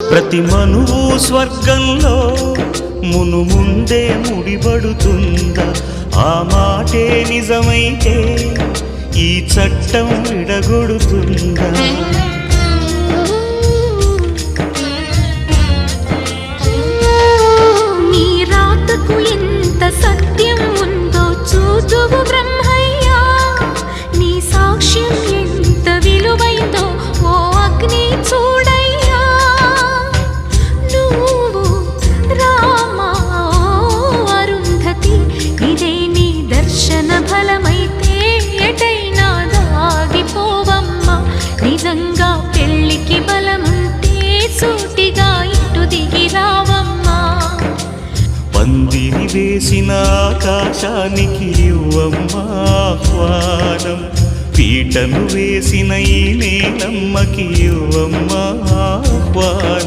ప్రతి మనువు స్వర్గంలో ముందే ముడిపడుతుందా? ఆ మాటే నిజమైతే ఈ చట్టం విడగొడుతుందా? నీ రాతకు ఎంత సత్యం ఉందో చూదువు బ్రహ్మయ్యా, నీ సాక్ష్యం ఎంత విలువైందో ఓ అగ్ని చూడయ్యా. నువ్వు రామా అరుంధతి, ఇదే నీ దర్శన ఫలమైతే ఎటైనా దాగిపోవమ్మా. నిజంగా పెళ్ళికి బలముంటే సూటిగా ఇటు దిగి రావమ్మా. పందిరి వేసిన ఆకాశానికి ఇవ్వమ్మా ఆహ్వానం, పీటను వేసిన ఈ నేలమ్మకి ఇవ్వమ్మా ఆహ్వానం.